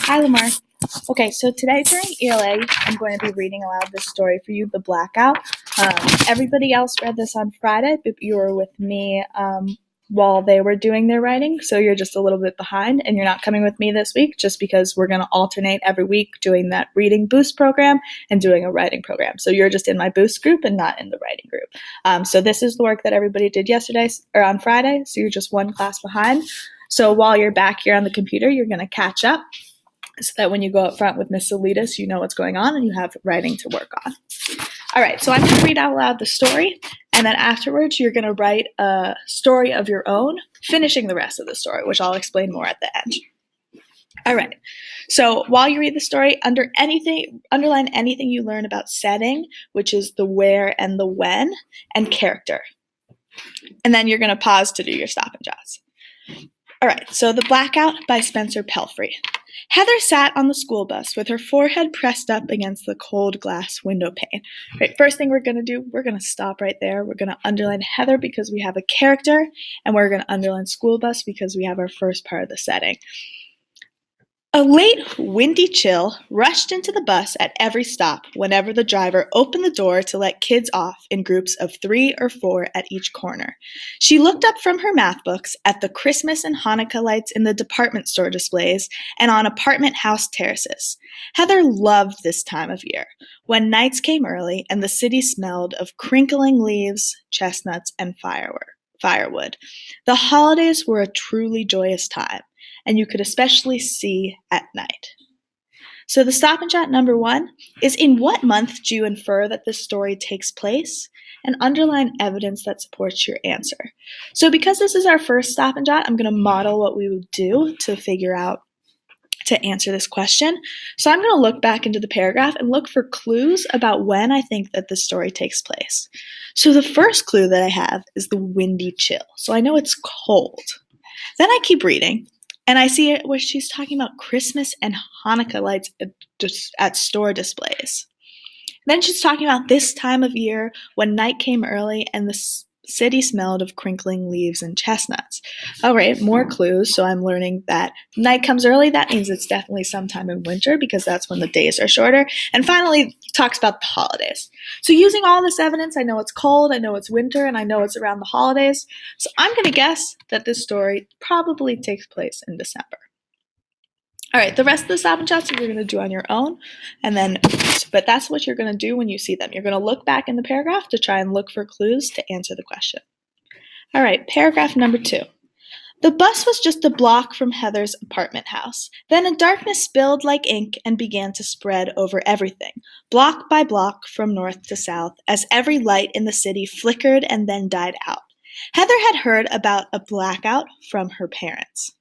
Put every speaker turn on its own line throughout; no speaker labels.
Hi, Lamar. Okay, so today during ELA, I'm going to be reading aloud this story for you, The Blackout. Everybody else read this on Friday, but you were with me while they were doing their writing, so you're just a little bit behind, and you're not coming with me this week just because we're going to alternate every week doing that reading boost program and doing a writing program. So you're just in my boost group and not in the writing group. So this is the work that everybody did yesterday or on Friday, so you're just one class behind. So while you're back here on the computer, you're going to catch up, so that when you go up front with Miss Salitas, you know what's going on and you have writing to work on. All right, so I'm going to read out loud the story, and then afterwards you're going to write a story of your own, finishing the rest of the story, which I'll explain more at the end. All right, so while you read the story, underline anything you learn about setting, which is the where and the when, and character. And then you're going to pause to do your stop and jots. All right, so The Blackout by Spencer Pelfrey. Heather sat on the school bus with her forehead pressed up against the cold glass window pane. Right, first thing we're going to do, we're going to stop right there. We're going to underline Heather because we have a character, and we're going to underline school bus because we have our first part of the setting. A late, windy chill rushed into the bus at every stop whenever the driver opened the door to let kids off in groups of 3 or 4 at each corner. She looked up from her math books at the Christmas and Hanukkah lights in the department store displays and on apartment house terraces. Heather loved this time of year, when nights came early and the city smelled of crinkling leaves, chestnuts, and firewood. The holidays were a truly joyous time, and you could especially see at night. So the stop and jot number 1 is, in what month do you infer that this story takes place? And underline evidence that supports your answer. So because this is our first stop and jot, I'm going to model what we would do to answer this question. So I'm going to look back into the paragraph and look for clues about when I think that this story takes place. So the first clue that I have is the windy chill. So I know it's cold. Then I keep reading, and I see it where she's talking about Christmas and Hanukkah lights at store displays. Then she's talking about this time of year when night came early and the city smelled of crinkling leaves and chestnuts. All right, more clues. So I'm learning that night comes early. That means it's definitely sometime in winter because that's when the days are shorter. And finally, talks about the holidays. So using all this evidence, I know it's cold, I know it's winter, and I know it's around the holidays. So I'm going to guess that this story probably takes place in December. All right, the rest of the stop and jots you're going to do on your own, but that's what you're going to do when you see them. You're going to look back in the paragraph to try and look for clues to answer the question. All right, paragraph number 2. The bus was just a block from Heather's apartment house. Then a darkness spilled like ink and began to spread over everything, block by block from north to south, as every light in the city flickered and then died out. Heather had heard about a blackout from her parents.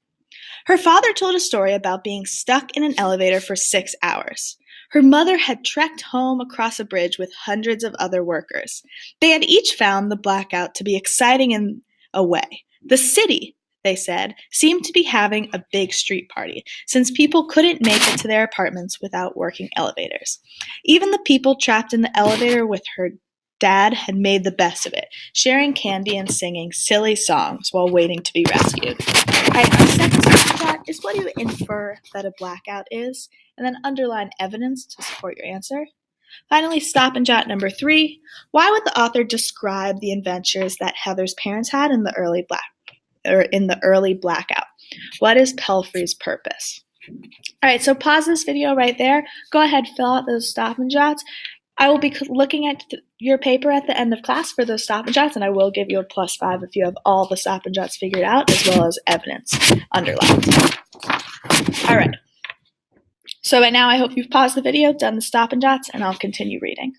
Her father told a story about being stuck in an elevator for 6 hours. Her mother had trekked home across a bridge with hundreds of other workers. They had each found the blackout to be exciting in a way. The city, they said, seemed to be having a big street party, since people couldn't make it to their apartments without working elevators. Even the people trapped in the elevator with her dad had made the best of it, sharing candy and singing silly songs while waiting to be rescued. All right, our second stop jot is what do you infer that a blackout is, and then underline evidence to support your answer. Finally, stop and jot number 3. Why would the author describe the adventures that Heather's parents had in the early blackout? What is Pelfrey's purpose? All right, so pause this video right there. Go ahead, fill out those stop and jots. I will be looking at your paper at the end of class for those stop and jots, and I will give you a +5 if you have all the stop and jots figured out, as well as evidence underlined. All right. So by now, I hope you've paused the video, done the stop and jots, and I'll continue reading.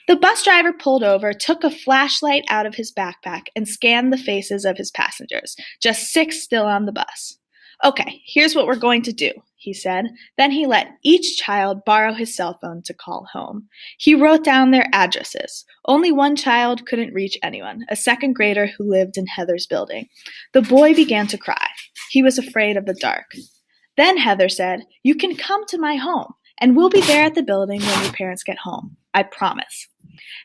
The bus driver pulled over, took a flashlight out of his backpack, and scanned the faces of his passengers, just 6 still on the bus. Okay, here's what we're going to do, he said. Then he let each child borrow his cell phone to call home. He wrote down their addresses. Only one child couldn't reach anyone, a 2nd grader who lived in Heather's building. The boy began to cry. He was afraid of the dark. Then Heather said, "You can come to my home, and we'll be there at the building when your parents get home. I promise."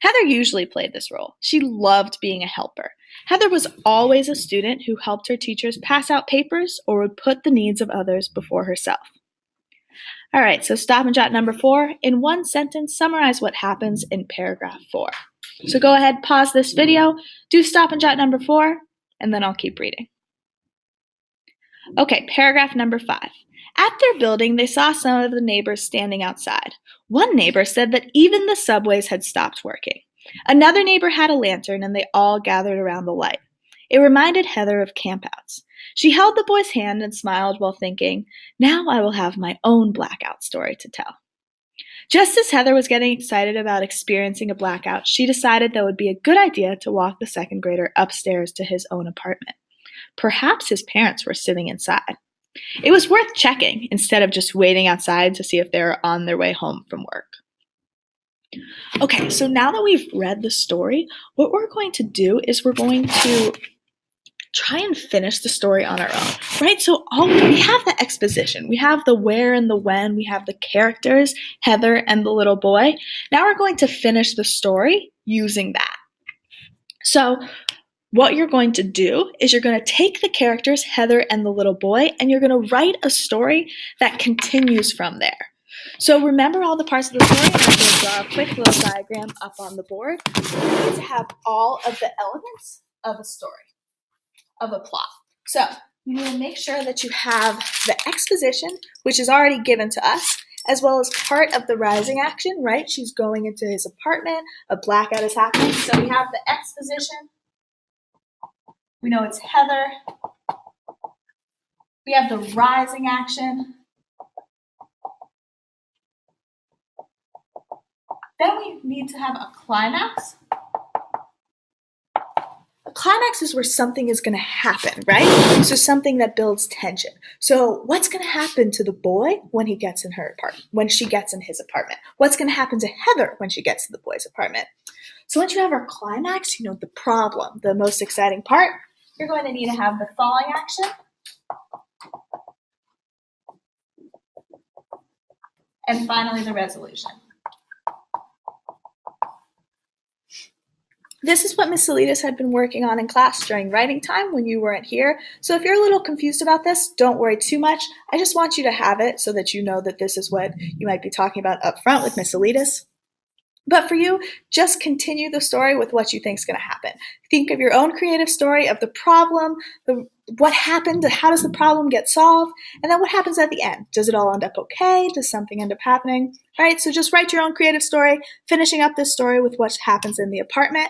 Heather usually played this role. She loved being a helper. Heather was always a student who helped her teachers pass out papers or would put the needs of others before herself. All right, so stop and jot number 4. In one sentence, summarize what happens in paragraph 4. So go ahead, pause this video, do stop and jot number 4, and then I'll keep reading. Okay, paragraph number 5. At their building, they saw some of the neighbors standing outside. One neighbor said that even the subways had stopped working. Another neighbor had a lantern, and they all gathered around the light. It reminded Heather of campouts. She held the boy's hand and smiled while thinking, now I will have my own blackout story to tell. Just as Heather was getting excited about experiencing a blackout, she decided that it would be a good idea to walk the second grader upstairs to his own apartment. Perhaps his parents were sitting inside. It was worth checking instead of just waiting outside to see if they were on their way home from work. Okay, so now that we've read the story, what we're going to do is we're going to try and finish the story on our own, right? So we have the exposition, we have the where and the when, we have the characters, Heather and the little boy. Now we're going to finish the story using that. So what you're going to do is you're going to take the characters, Heather and the little boy, and you're going to write a story that continues from there. So remember all the parts of the story, and I'm going to draw a quick little diagram up on the board. You need to have all of the elements of a story, of a plot. So you need to make sure that you have the exposition, which is already given to us, as well as part of the rising action, right? She's going into his apartment, a blackout is happening. So we have the exposition. We know it's Heather. We have the rising action. Then we need to have a climax. A climax is where something is going to happen, right? So something that builds tension. So what's going to happen to the boy when he gets in her apartment, when she gets in his apartment? What's going to happen to Heather when she gets to the boy's apartment? So once you have our climax, the problem, the most exciting part, you're going to need to have the falling action and finally the resolution. This is what Miss Salidas had been working on in class during writing time when you weren't here. So if you're a little confused about this, don't worry too much. I just want you to have it so that you know that this is what you might be talking about up front with Miss Salidas. But for you, just continue the story with what you think is going to happen. Think of your own creative story of the problem, what happened, how does the problem get solved, and then what happens at the end. Does it all end up okay? Does something end up happening? All right, so just write your own creative story, finishing up this story with what happens in the apartment.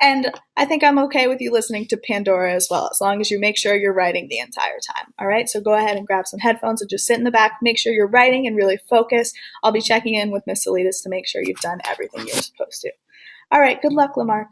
And I think I'm okay with you listening to Pandora as well, as long as you make sure you're writing the entire time. All right, so go ahead and grab some headphones and just sit in the back. Make sure you're writing and really focus. I'll be checking in with Miss Salidas to make sure you've done everything you're supposed to. All right, good luck, Lamarck.